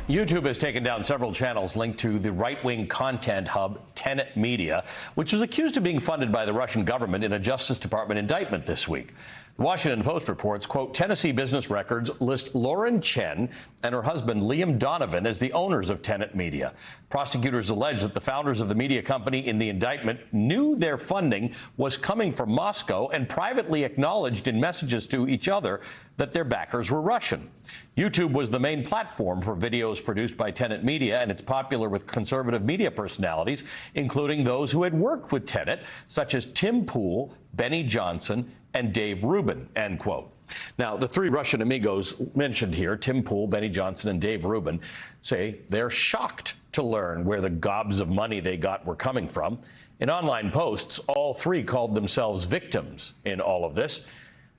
YouTube has taken down several channels linked to the right-wing content hub Tenet Media, which was accused of being funded by the Russian government in a Justice Department indictment this week. The Washington Post reports, quote, Tennessee business records list Lauren Chen and her husband Liam Donovan as the owners of Tenet Media. Prosecutors allege that the founders of the media company in the indictment knew their funding was coming from Moscow and privately acknowledged in messages to each other that their backers were Russian. YouTube was the main platform for videos produced by Tenet Media, and it's popular with conservative media personalities, including those who had worked with Tenet, such as Tim Pool, Benny Johnson, and Dave Rubin, end quote. Now, the three Russian amigos mentioned here, Tim Pool, Benny Johnson, and Dave Rubin, say they're shocked to learn where the gobs of money they got were coming from. In online posts, all three called themselves victims in all of this.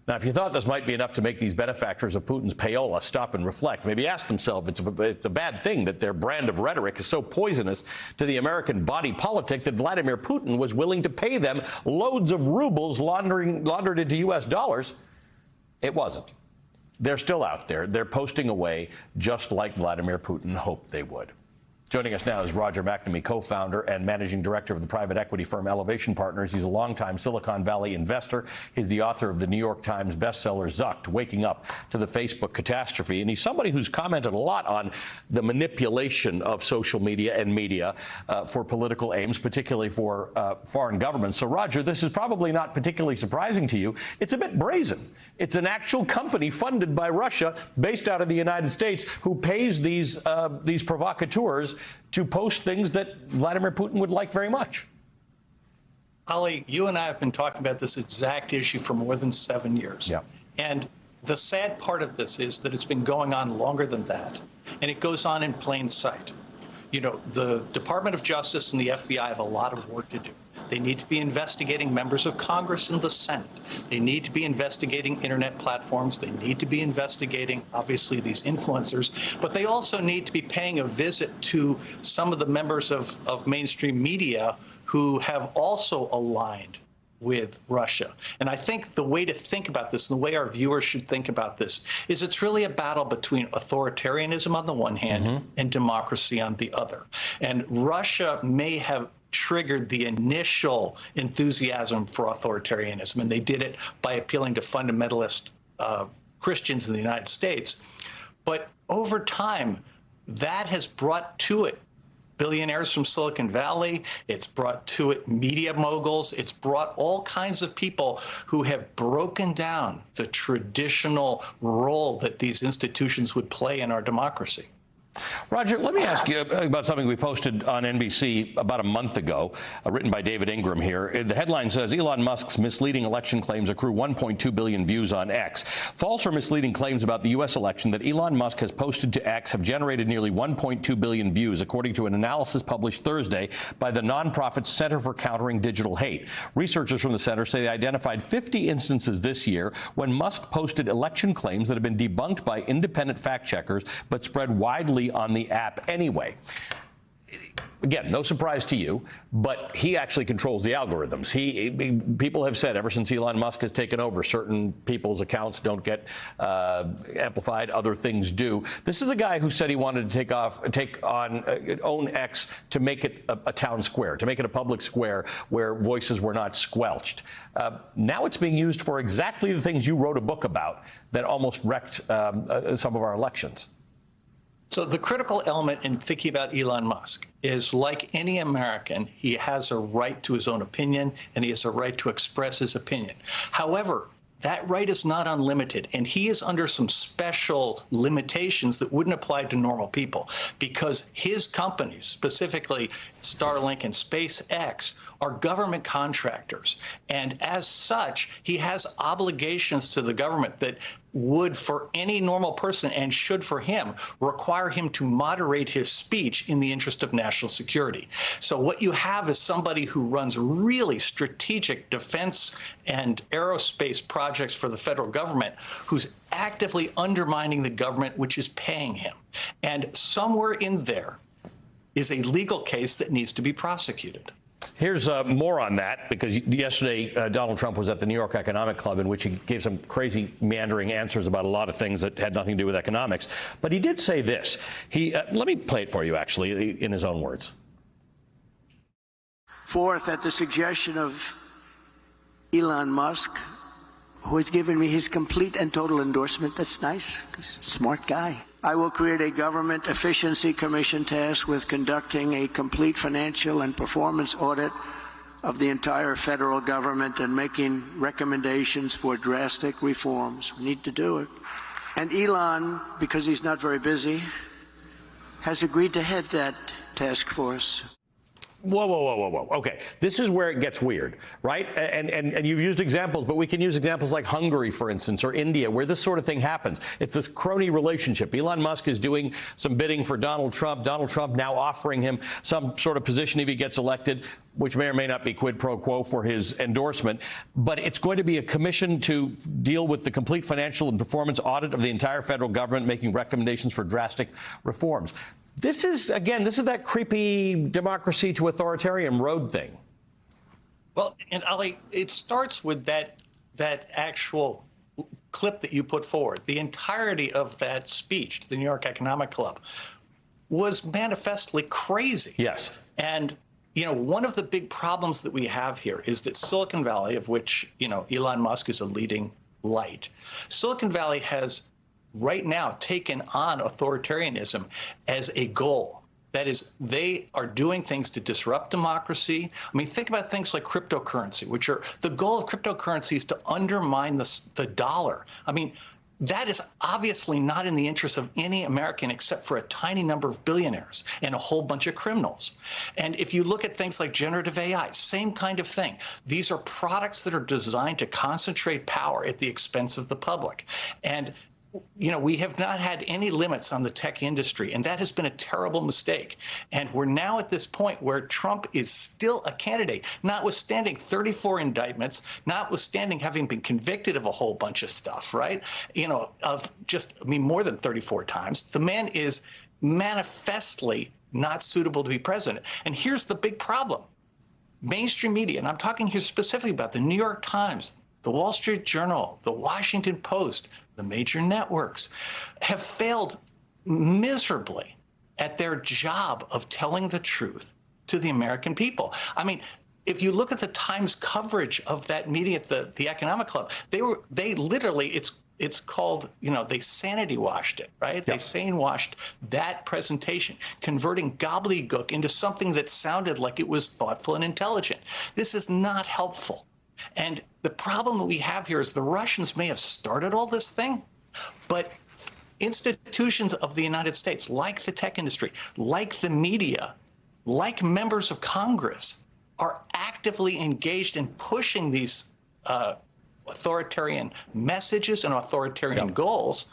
Now, if you thought this might be enough to make these benefactors of Putin's payola stop and reflect, maybe ask themselves it's a bad thing that their brand of rhetoric is so poisonous to the American body politic that Vladimir Putin was willing to pay them loads of rubles laundered into U.S. dollars. It wasn't. They're still out there. They're posting away just like Vladimir Putin hoped they would. Joining us now is Roger McNamee, co-founder and managing director of the private equity firm Elevation Partners. He's a longtime Silicon Valley investor. He's the author of the New York Times bestseller Zucked, Waking Up to the Facebook Catastrophe. And he's somebody who's commented a lot on the manipulation of social media and media for political aims, particularly for foreign governments. So, Roger, this is probably not particularly surprising to you. It's a bit brazen. It's an actual company funded by Russia, based out of the United States, who pays these provocateurs to post things that Vladimir Putin would like very much. Ali, you and I have been talking about this exact issue for more than 7 years. Yeah. And the sad part of this is that it's been going on longer than that. And it goes on in plain sight. You know, the Department of Justice and the FBI have a lot of work to do. They need to be investigating members of Congress and the Senate. They need to be investigating internet platforms. They need to be investigating, obviously, these influencers. But they also need to be paying a visit to some of the members of mainstream media who have also aligned with Russia. And I think the way to think about this, and the way our viewers should think about this, is it's really a battle between authoritarianism on the one hand and democracy on the other. And Russia may have triggered the initial enthusiasm for authoritarianism, and they did it by appealing to fundamentalist Christians in the United States. But over time, that has brought to it billionaires from Silicon Valley. It's brought to it media moguls. It's brought all kinds of people who have broken down the traditional role that these institutions would play in our democracy. Roger, let me ask you about something we posted on NBC about a month ago, written by David Ingram here. The headline says, Elon Musk's misleading election claims accrue 1.2 billion views on X. False or misleading claims about the U.S. election that Elon Musk has posted to X have generated nearly 1.2 billion views, according to an analysis published Thursday by the nonprofit Center for Countering Digital Hate. Researchers from the center say they identified 50 instances this year when Musk posted election claims that have been debunked by independent fact-checkers but spread widely on the app anyway. Again, no surprise to you, but he actually controls the algorithms. People have said ever since Elon Musk has taken over, certain people's accounts don't get amplified, other things do. This is a guy who said he wanted to own X to make it a town square, to make it a public square where voices were not squelched. Now it's being used for exactly the things you wrote a book about that almost wrecked some of our elections. So the critical element in thinking about Elon Musk is, like any American, he has a right to his own opinion, and he has a right to express his opinion. However, that right is not unlimited, and he is under some special limitations that wouldn't apply to normal people, because his companies, specifically Starlink and SpaceX, are government contractors. And as such, he has obligations to the government that would, for any normal person, and should for him, require him to moderate his speech in the interest of national security. So what you have is somebody who runs really strategic defense and aerospace projects for the federal government, who's actively undermining the government, which is paying him. And somewhere in there is a legal case that needs to be prosecuted. Here's more on that, because yesterday Donald Trump was at the New York Economic Club, in which he gave some crazy meandering answers about a lot of things that had nothing to do with economics. But he did say this. Let me play it for you, actually, in his own words. Fourth, at the suggestion of Elon Musk, who has given me his complete and total endorsement. That's nice, 'cause he's a smart guy. I will create a government efficiency commission tasked with conducting a complete financial and performance audit of the entire federal government and making recommendations for drastic reforms. We need to do it. And Elon, because he's not very busy, has agreed to head that task force. Whoa, whoa, whoa, whoa, whoa. Okay, this is where it gets weird, right? And you've used examples, but we can use examples like Hungary, for instance, or India, where this sort of thing happens. It's this crony relationship. Elon Musk is doing some bidding for Donald Trump. Donald Trump now offering him some sort of position if he gets elected, which may or may not be quid pro quo for his endorsement. But it's going to be a commission to deal with the complete financial and performance audit of the entire federal government, making recommendations for drastic reforms. This is that creepy democracy to authoritarian road thing. Well, and Ali, it starts with that actual clip that you put forward. The entirety of that speech to the New York Economic Club was manifestly crazy. Yes. And, one of the big problems that we have here is that Silicon Valley, of which, Elon Musk is a leading light, Silicon Valley has right now taken on authoritarianism as a goal. That is, they are doing things to disrupt democracy. I mean, think about things like cryptocurrency, which are the goal of cryptocurrency is to undermine the dollar. I mean, that is obviously not in the interest of any American except for a tiny number of billionaires and a whole bunch of criminals. And if you look at things like generative AI, same kind of thing. These are products that are designed to concentrate power at the expense of the public. And we have not had any limits on the tech industry, and that has been a terrible mistake. And we're now at this point where Trump is still a candidate, notwithstanding 34 indictments, notwithstanding having been convicted of a whole bunch of stuff, right? More than 34 times. The man is manifestly not suitable to be president. And here's the big problem. Mainstream media, and I'm talking here specifically about the New York Times, the Wall Street Journal, the Washington Post, the major networks, have failed miserably at their job of telling the truth to the American people. I mean, if you look at the Times coverage of that meeting at the Economic Club, they literally, it's called, they sanity washed it, right? Yep. They sane washed that presentation, converting gobbledygook into something that sounded like it was thoughtful and intelligent. This is not helpful. And the problem that we have here is the Russians may have started all this thing, but institutions of the United States, like the tech industry, like the media, like members of Congress, are actively engaged in pushing these authoritarian messages and authoritarian goals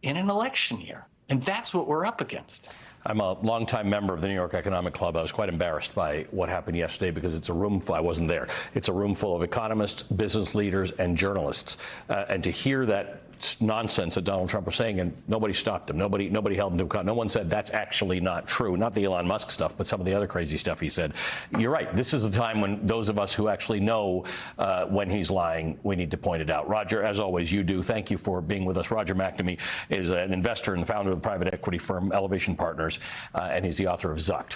in an election year. And that's what we're up against. I'm a longtime member of the New York Economic Club. I was quite embarrassed by what happened yesterday because it's a room full, I wasn't there. It's a room full of economists, business leaders, and journalists. And to hear that nonsense that Donald Trump was saying, and nobody stopped him. Nobody held him to account. No one said that's actually not true. Not the Elon Musk stuff, but some of the other crazy stuff he said. You're right. This is the time when those of us who actually know when he's lying, we need to point it out. Roger, as always, you do. Thank you for being with us. Roger McNamee is an investor and the founder of the private equity firm Elevation Partners, and he's the author of Zucked.